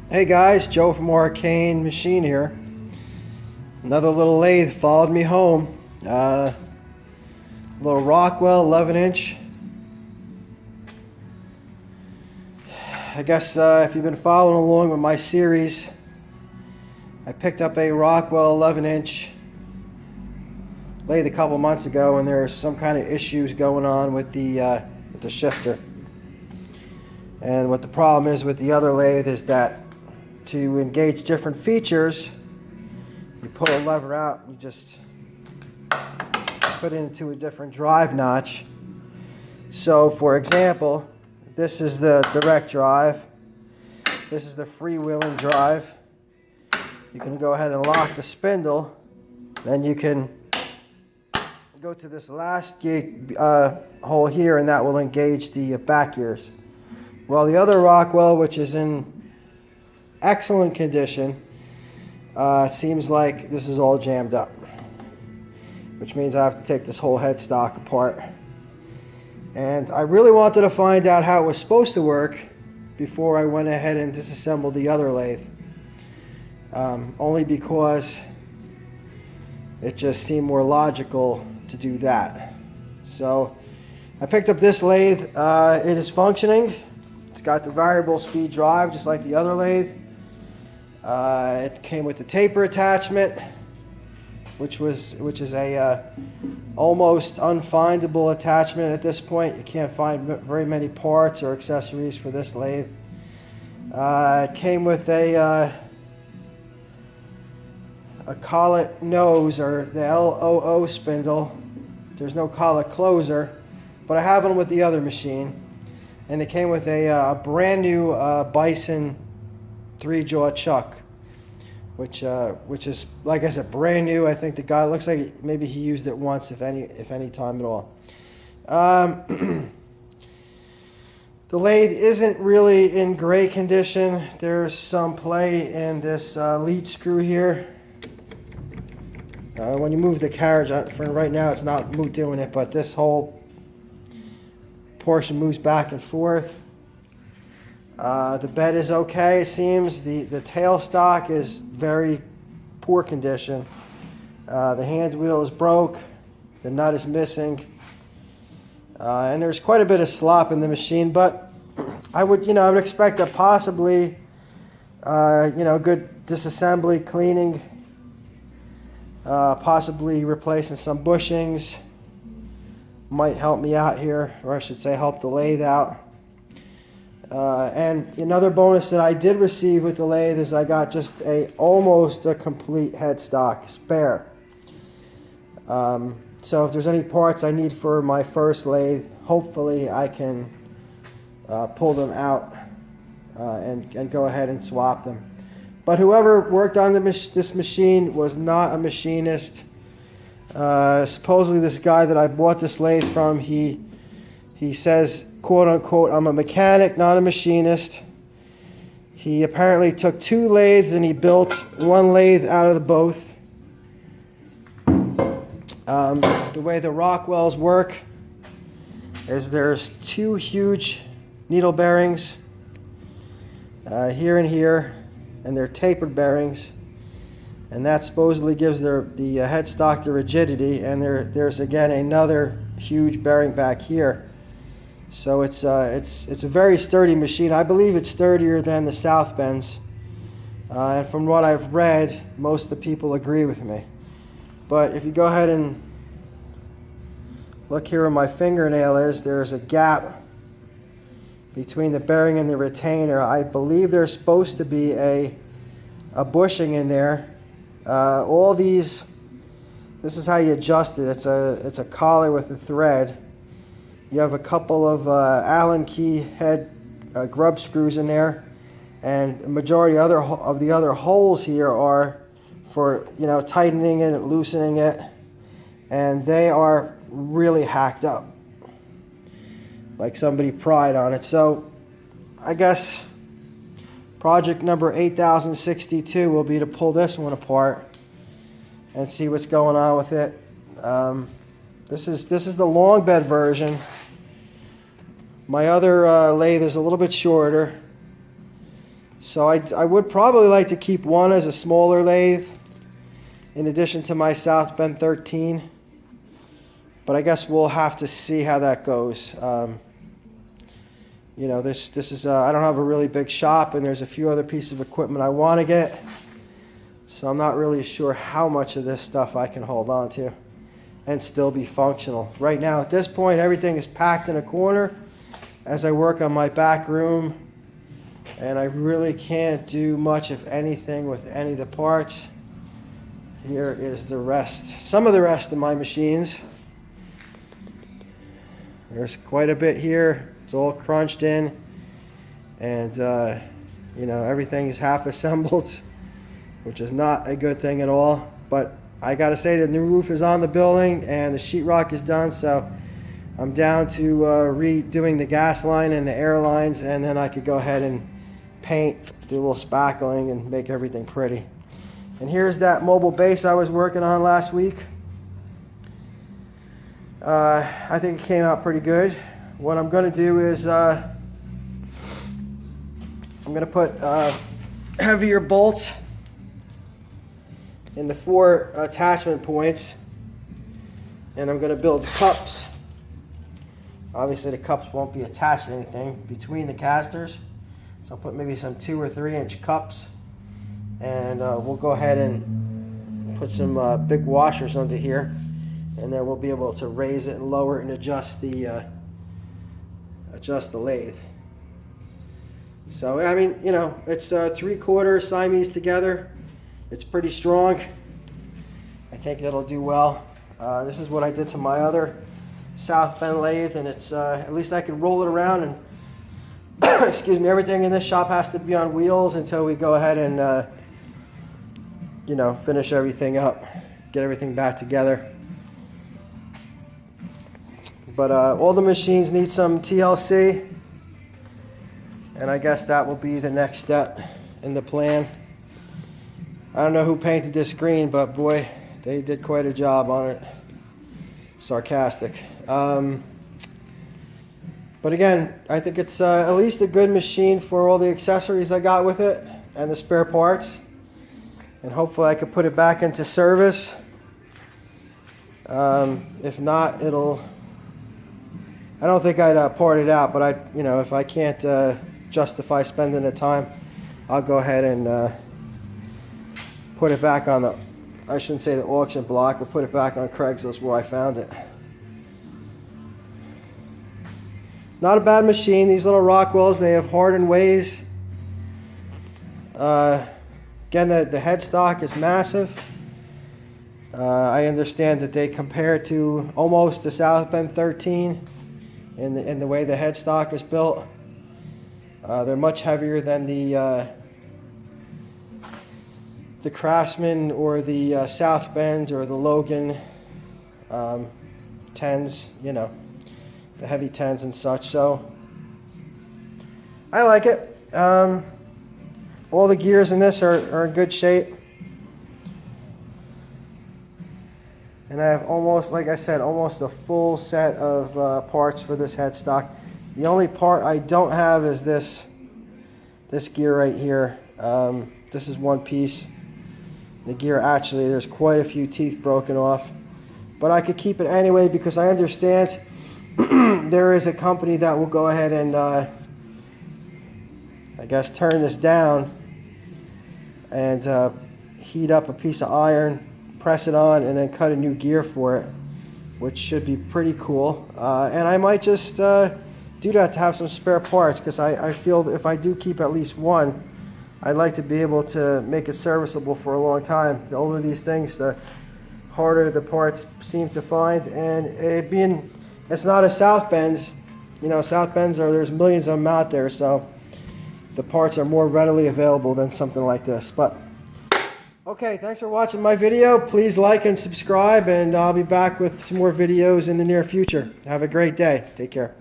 Hey guys, Joe from Arcane Machine here. Another little lathe followed me home. Little Rockwell 11-inch. I guess if you've been following along with my series, I picked up a Rockwell 11-inch lathe a couple months ago, and there's some kind of issues going on with the shifter. And what the problem is with the other lathe is that to engage different features, you pull a lever out, you just put it into a different drive notch. So for example, this is the direct drive, this is the freewheeling drive. You can go ahead and lock the spindle, then you can go to this last gate hole here, and that will engage the back gears. Well, the other Rockwell, which is in excellent condition, seems like this is all jammed up, which means I have to take this whole headstock apart. And I really wanted to find out how it was supposed to work before I went ahead and disassembled the other lathe, only because it just seemed more logical to do that. So I picked up this lathe. It is functioning. It's got the variable speed drive just like the other lathe. It came with the taper attachment, which is a almost unfindable attachment at this point. You can't find very many parts or accessories for this lathe. It came with a collet nose, or the LOO spindle. There's no collet closer, but I have one with the other machine. And it came with a brand new Bison 3-jaw chuck, which is, like I said, brand new. I think the guy looks like maybe he used it once, if any time at all. The lathe isn't really in great condition. There's some play in this lead screw here. When you move the carriage, for right now it's not doing it, but this whole portion moves back and forth. The bed is okay, it seems. The tailstock is very poor condition. The hand wheel is broke. The nut is missing. And there's quite a bit of slop in the machine, but I would expect that possibly, good disassembly, cleaning, possibly replacing some bushings might help me out here, or I should say help the lathe out. And another bonus that I did receive with the lathe is I got just almost a complete headstock spare. So if there's any parts I need for my first lathe, hopefully I can pull them out and go ahead and swap them. But whoever worked on this machine was not a machinist. Supposedly this guy that I bought this lathe from, he says, quote unquote, I'm a mechanic, not a machinist. He apparently took 2 lathes and he built 1 lathe out of the both. The way the Rockwells work is there's 2 huge needle bearings here and here, and they're tapered bearings, and that supposedly gives the headstock the rigidity. And there's again another huge bearing back here. So it's a very sturdy machine. I believe it's sturdier than the South Bends, and from what I've read, most of the people agree with me. But if you go ahead and look here where my fingernail is, there's a gap between the bearing and the retainer. I believe there's supposed to be a bushing in there. All these, this is how you adjust it. It's a collar with a thread. You have a couple of Allen key head grub screws in there, and the majority of the other holes here are for tightening it and loosening it, and they are really hacked up, like somebody pried on it. So I guess project number 8062 will be to pull this one apart and see what's going on with it. This is the long bed version. My other lathe is a little bit shorter. So I would probably like to keep one as a smaller lathe in addition to my South Bend 13. But I guess we'll have to see how that goes. You know, this is, I don't have a really big shop, and there's a few other pieces of equipment I want to get. So I'm not really sure how much of this stuff I can hold on to and still be functional. Right now, at this point, everything is packed in a corner as I work on my back room. And I really can't do much of anything with any of the parts. Here is the rest, some of the rest of my machines. There's quite a bit here. It's all crunched in, and you know, everything is half assembled, which is not a good thing at all. But I gotta say, the new roof is on the building and the sheetrock is done, so I'm down to redoing the gas line and the air lines, and then I could go ahead and paint, do a little spackling, and make everything pretty. And here's that mobile base I was working on last week. I think it came out pretty good. What I'm going to do is I'm going to put heavier bolts in the 4 attachment points, and I'm going to build cups. Obviously the cups won't be attached to anything between the casters, so I'll put maybe some 2 or 3 inch cups, and we'll go ahead and put some big washers under here, and then we'll be able to raise it and lower it and adjust the lathe. So I mean, you know, it's 3/4 Siamese together. It's pretty strong. I think it'll do well. This is what I did to my other South Bend lathe, and it's at least I can roll it around, and excuse me, everything in this shop has to be on wheels until we go ahead and you know, finish everything up, get everything back together. But all the machines need some TLC, and I guess that will be the next step in the plan. I don't know who painted this green, but boy, they did quite a job on it. Sarcastic. But again, I think it's at least a good machine for all the accessories I got with it and the spare parts. And hopefully I could put it back into service. If not, I don't think I'd part it out, but you know, if I can't justify spending the time, I'll go ahead and put it back on the, I shouldn't say the auction block, but put it back on Craigslist where I found it. Not a bad machine. These little Rockwells, they have hardened ways. Again, the headstock is massive. I understand that they compare to almost the South Bend 13 in the way the headstock is built. They're much heavier than the Craftsman or the South Bend or the Logan 10s, you know, the heavy 10s and such. So I like it. All the gears in this are in good shape. And I have almost, like I said, almost a full set of parts for this headstock. The only part I don't have is this gear right here. This is one piece. The gear, actually, there's quite a few teeth broken off. But I could keep it anyway because I understand there is a company that will go ahead and, I guess, turn this down and heat up a piece of iron, press it on, and then cut a new gear for it, which should be pretty cool. And I might just do that to have some spare parts, because I feel if I do keep at least one, I'd like to be able to make it serviceable for a long time. The older these things, the harder the parts seem to find. And it being, it's not a South Bend, you know, South Bends there's millions of them out there, so the parts are more readily available than something like this. But okay, thanks for watching my video. Please like and subscribe, and I'll be back with some more videos in the near future. Have a great day. Take care.